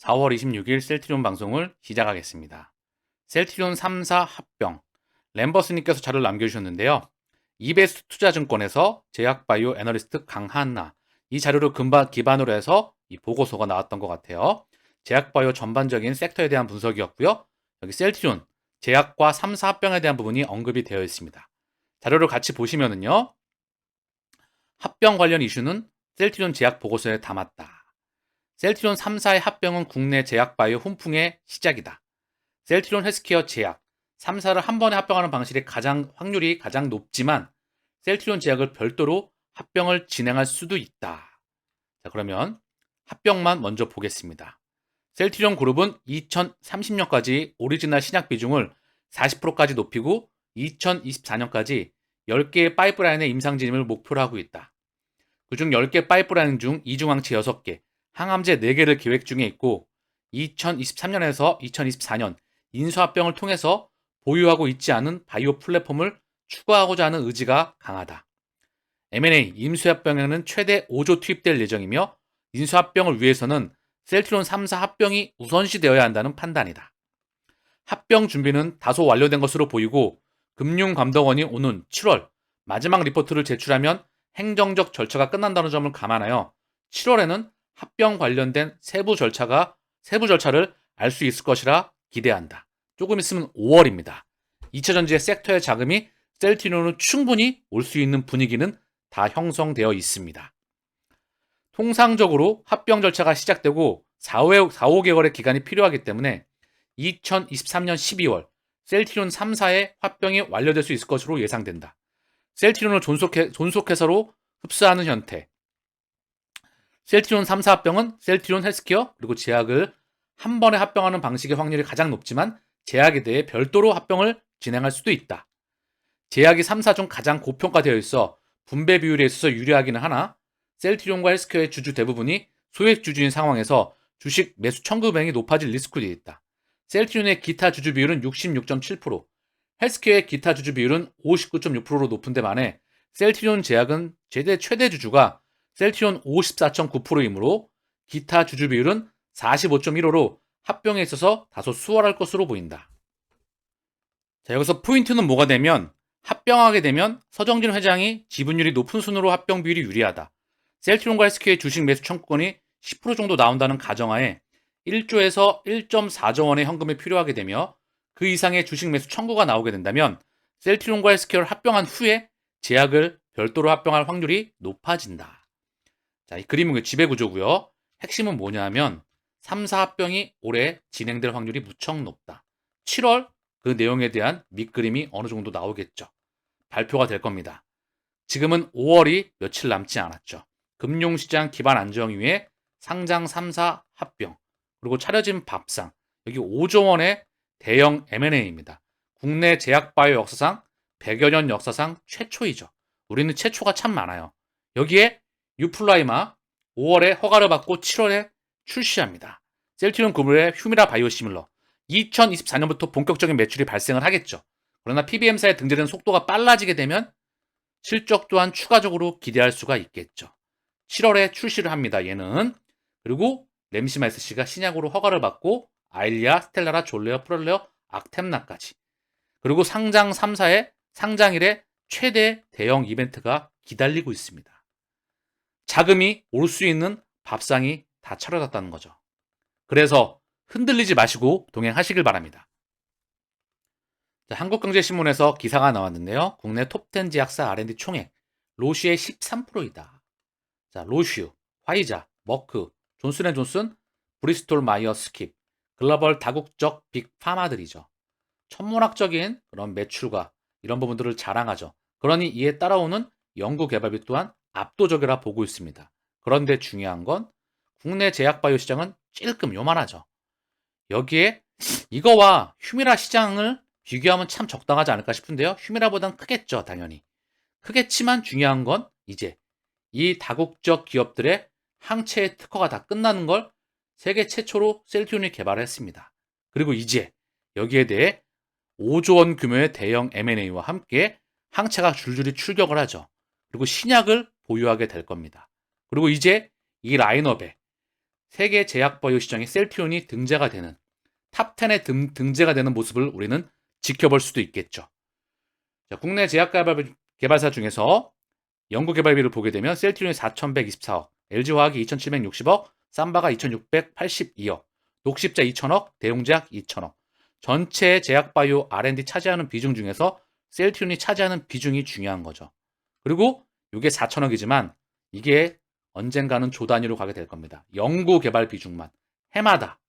4월 26일 셀트리온 방송을 시작하겠습니다. 셀트리온 3사 합병, 램버스님께서 자료를 남겨주셨는데요. 이베스트 투자증권에서 제약바이오 애널리스트 강한나, 이 자료를 기반으로 해서 이 보고서가 나왔던 것 같아요. 제약바이오 전반적인 섹터에 대한 분석이었고요. 여기 셀트리온, 제약과 3사 합병에 대한 부분이 언급이 되어 있습니다. 자료를 같이 보시면은요. 합병 관련 이슈는 셀트리온 제약 보고서에 담았다. 셀트리온 3사의 합병은 국내 제약바이오 훈풍의 시작이다. 셀트리온 헬스케어 제약, 3사를 한 번에 합병하는 방식이 확률이 가장 높지만 셀트리온 제약을 별도로 합병을 진행할 수도 있다. 자, 그러면 합병만 먼저 보겠습니다. 셀트리온 그룹은 2030년까지 오리지널 신약 비중을 40%까지 높이고 2024년까지 10개의 파이프라인의 임상 진입을 목표로 하고 있다. 그중 10개 파이프라인 중 이중항체 6개, 항암제 4개를 계획 중에 있고 2023년에서 2024년 인수합병을 통해서 보유하고 있지 않은 바이오 플랫폼을 추가하고자 하는 의지가 강하다. M&A 임수합병에는 최대 5조 투입될 예정이며 인수합병을 위해서는 셀트리온 3사 합병이 우선시되어야 한다는 판단이다. 합병 준비는 다소 완료된 것으로 보이고 금융감독원이 오는 7월 마지막 리포트를 제출하면 행정적 절차가 끝난다는 점을 감안하여 7월에는 합병 관련된 세부 절차를 알 수 있을 것이라 기대한다. 조금 있으면 5월입니다. 2차전지의 섹터의 자금이 셀트리온으로 충분히 올 수 있는 분위기는 다 형성되어 있습니다. 통상적으로 합병 절차가 시작되고 4-5개월의 기간이 필요하기 때문에 2023년 12월 셀트리온 3사의 합병이 완료될 수 있을 것으로 예상된다. 셀트리온을 존속해서로 흡수하는 형태. 셀트리온 3사 합병은 셀트리온 헬스케어 그리고 제약을 한 번에 합병하는 방식의 확률이 가장 높지만 제약에 대해 별도로 합병을 진행할 수도 있다. 제약이 3사 중 가장 고평가되어 있어 분배 비율에 있어서 유리하기는 하나 셀트리온과 헬스케어의 주주 대부분이 소액 주주인 상황에서 주식 매수 청구 금액이 높아질 리스크도 있다. 셀트리온의 기타 주주 비율은 66.7%, 헬스케어의 기타 주주 비율은 59.6%로 높은데 반해 셀트리온 제약은 최대 주주가 셀트리온 54.9%이므로 기타 주주 비율은 45.15로 합병에 있어서 다소 수월할 것으로 보인다. 자, 여기서 포인트는 뭐가 되면 합병하게 되면 서정진 회장이 지분율이 높은 순으로 합병 비율이 유리하다. 셀트리온과 헬스케어의 주식 매수 청구권이 10% 정도 나온다는 가정하에 1조에서 1.4조 원의 현금이 필요하게 되며 그 이상의 주식 매수 청구가 나오게 된다면 셀트리온과 헬스케어를 합병한 후에 제약을 별도로 합병할 확률이 높아진다. 자, 이 그림은 지배구조고요. 핵심은 뭐냐면 3사 합병이 올해 진행될 확률이 무척 높다. 7월 그 내용에 대한 밑그림이 어느 정도 나오겠죠. 발표가 될 겁니다. 지금은 5월이 며칠 남지 않았죠. 금융시장 기반 안정 위에 상장 3사 합병, 그리고 차려진 밥상, 여기 5조 원의 대형 M&A입니다. 국내 제약바이오 역사상 100여 년 역사상 최초이죠. 우리는 최초가 참 많아요. 여기에 유플라이마 5월에 허가를 받고 7월에 출시합니다. 셀트리온 그룹의 휴미라 바이오시밀러 2024년부터 본격적인 매출이 발생을 하겠죠. 그러나 PBM사에 등재되는 속도가 빨라지게 되면 실적 또한 추가적으로 기대할 수가 있겠죠. 7월에 출시를 합니다. 얘는. 그리고 램시마이스씨가 신약으로 허가를 받고 아일리아, 스텔라라, 졸레어, 프롤레어, 악템나까지. 그리고 상장 3사의 상장일에 최대 대형 이벤트가 기다리고 있습니다. 자금이 올 수 있는 밥상이 다 차려졌다는 거죠. 그래서 흔들리지 마시고 동행하시길 바랍니다. 자, 한국경제신문에서 기사가 나왔는데요. 국내 톱10 제약사 R&D 총액 로슈의 13%이다. 자, 로슈, 화이자, 머크, 존슨앤존슨, 브리스톨 마이어 스킵, 글로벌 다국적 빅파마들이죠. 천문학적인 그런 매출과 이런 부분들을 자랑하죠. 그러니 이에 따라오는 연구개발비 또한 압도적이라 보고 있습니다. 그런데 중요한 건 국내 제약바이오 시장은 찔끔 요만하죠. 여기에 이거와 휴미라 시장을 비교하면 참 적당하지 않을까 싶은데요. 휴미라보단 크겠죠, 당연히. 크겠지만 중요한 건 이제 이 다국적 기업들의 항체의 특허가 다 끝나는 걸 세계 최초로 셀트리온이 개발을 했습니다. 그리고 이제 여기에 대해 5조 원 규모의 대형 M&A와 함께 항체가 줄줄이 출격을 하죠. 그리고 신약을 보유하게 될 겁니다. 그리고 이제 이 라인업에 세계 제약바이오 시장에 셀트리온이 등재가 되는 탑10에 등재가 되는 모습을 우리는 지켜볼 수도 있겠죠. 자, 국내 제약개발사 중에서 연구개발비를 보게 되면 셀트리온이 4,124억, LG화학이 2,760억, 삼바가 2,682억, 녹십자 2,000억, 대웅제약 2,000억. 전체 제약바이오 R&D 차지하는 비중 중에서 셀트리온이 차지하는 비중이 중요한 거죠. 그리고 이게 4,000억이지만 이게 언젠가는 조 단위로 가게 될 겁니다. 연구개발 비중만 해마다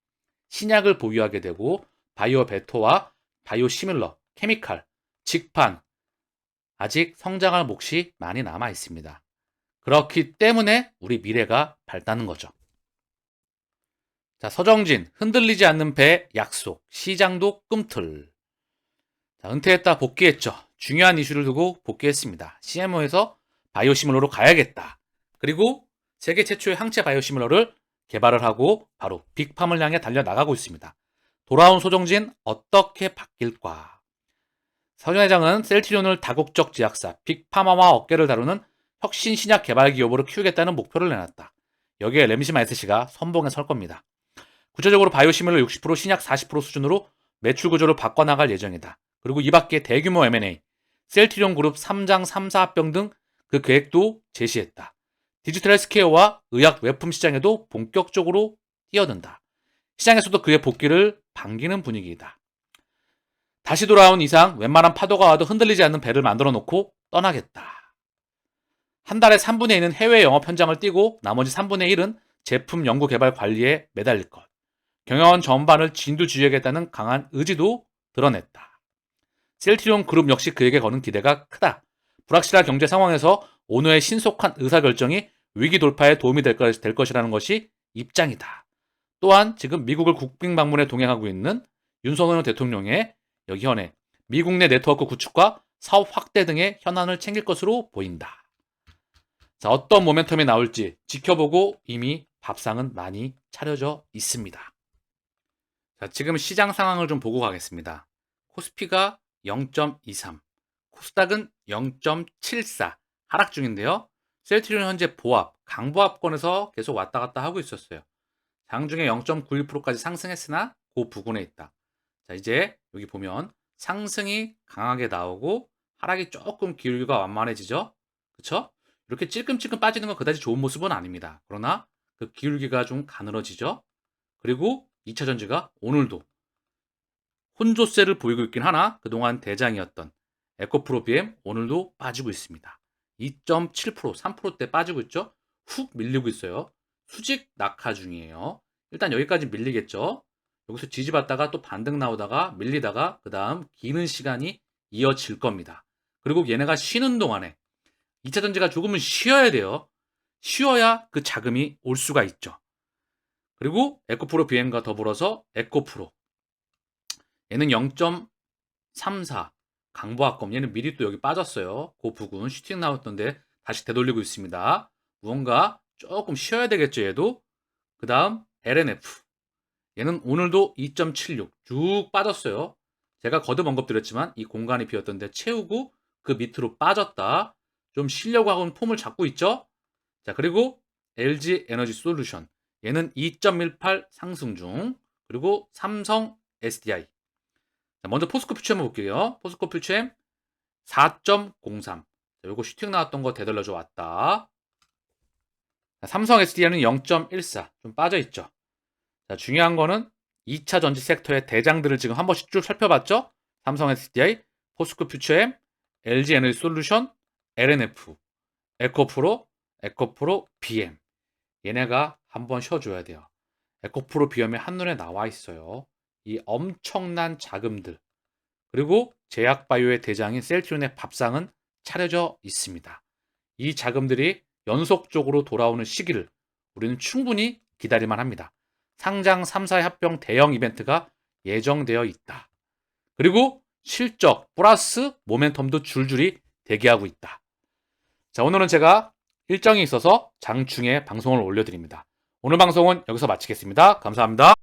신약을 보유하게 되고 바이오 베터와 바이오 시밀러, 케미칼, 직판 아직 성장할 몫이 많이 남아 있습니다. 그렇기 때문에 우리 미래가 밝다는 거죠. 자, 서정진, 흔들리지 않는 배 약속, 시장도 꿈틀. 자, 은퇴했다 복귀했죠. 중요한 이슈를 두고 복귀했습니다. CMO에서 바이오시밀러로 가야겠다. 그리고 세계 최초의 항체 바이오시밀러를 개발을 하고 바로 빅팜을 향해 달려나가고 있습니다. 돌아온 소정진 어떻게 바뀔까? 서 회장은 셀트리온을 다국적 제약사 빅파마와 어깨를 다루는 혁신 신약 개발 기업으로 키우겠다는 목표를 내놨다. 여기에 램시마 SC가 선봉에 설 겁니다. 구체적으로 바이오시밀러 60%, 신약 40% 수준으로 매출 구조를 바꿔나갈 예정이다. 그리고 이 밖에 대규모 M&A, 셀트리온 그룹 3장 3사 합병 등 그 계획도 제시했다. 디지털 헬스케어와 의약 외품 시장에도 본격적으로 뛰어든다. 시장에서도 그의 복귀를 반기는 분위기이다. 다시 돌아온 이상 웬만한 파도가 와도 흔들리지 않는 배를 만들어 놓고 떠나겠다. 한 달에 3분의 2는 해외 영업 현장을 뛰고 나머지 3분의 1은 제품 연구 개발 관리에 매달릴 것. 경영원 전반을 진두지휘하겠다는 강한 의지도 드러냈다. 셀트리온 그룹 역시 그에게 거는 기대가 크다. 불확실한 경제 상황에서 오너의 신속한 의사결정이 위기 돌파에 도움이 될 것이라는 것이 입장이다. 또한 지금 미국을 국빈 방문에 동행하고 있는 윤석열 대통령의 여기 현에 미국 내 네트워크 구축과 사업 확대 등의 현안을 챙길 것으로 보인다. 자, 어떤 모멘텀이 나올지 지켜보고 이미 밥상은 많이 차려져 있습니다. 자, 지금 시장 상황을 좀 보고 가겠습니다. 코스피가 0.23, 코스닥은 0.74 하락 중인데요. 셀트리온 현재 보합, 강보합권에서 계속 왔다 갔다 하고 있었어요. 장중에 0.91%까지 상승했으나 그 부근에 있다. 자, 이제 여기 보면 상승이 강하게 나오고 하락이 조금 기울기가 완만해지죠. 그렇죠? 이렇게 찔끔찔끔 빠지는 건 그다지 좋은 모습은 아닙니다. 그러나 그 기울기가 좀 가늘어지죠. 그리고 2차 전지가 오늘도 혼조세를 보이고 있긴 하나 그동안 대장이었던 에코프로 BM 오늘도 빠지고 있습니다. 2.7%, 3%대 빠지고 있죠. 훅 밀리고 있어요. 수직 낙하 중이에요. 일단 여기까지 밀리겠죠. 여기서 지지받다가 또 반등 나오다가 밀리다가 그 다음 기는 시간이 이어질 겁니다. 그리고 얘네가 쉬는 동안에 2차 전지가 조금은 쉬어야 돼요. 쉬어야 그 자금이 올 수가 있죠. 그리고 에코프로 BM과 더불어서 에코프로 얘는 0.34 강보합권 얘는 미리 또 여기 빠졌어요. 그 부근 슈팅 나왔던데 다시 되돌리고 있습니다. 무언가 조금 쉬어야 되겠죠. 얘도 그 다음 LNF 얘는 오늘도 2.76 쭉 빠졌어요. 제가 거듭 언급드렸지만 이 공간이 비었던데 채우고 그 밑으로 빠졌다. 좀 쉬려고 하고는 폼을 잡고 있죠. 자, 그리고 LG 에너지 솔루션 얘는 2.18 상승 중. 그리고 삼성 SDI 자, 먼저 포스코 퓨처엠 볼게요. 포스코 퓨처엠 4.03 요거 슈팅 나왔던 거 되돌려줘 왔다. 자, 삼성 SDI는 0.14 좀 빠져있죠. 자, 중요한 거는 2차 전지 섹터의 대장들을 지금 한 번씩 쭉 살펴봤죠. 삼성 SDI, 포스코 퓨처엠, LG 에너지 솔루션, LNF, 에코프로, 에코프로 BM 얘네가 한번 쉬어줘야 돼요. 에코프로 BM이 한눈에 나와 있어요. 이 엄청난 자금들 그리고 제약바이오의 대장인 셀트리온의 밥상은 차려져 있습니다. 이 자금들이 연속적으로 돌아오는 시기를 우리는 충분히 기다릴만 합니다. 상장 3사의 합병 대형 이벤트가 예정되어 있다. 그리고 실적 플러스 모멘텀도 줄줄이 대기하고 있다. 자, 오늘은 제가 일정이 있어서 장중에 방송을 올려드립니다. 오늘 방송은 여기서 마치겠습니다. 감사합니다.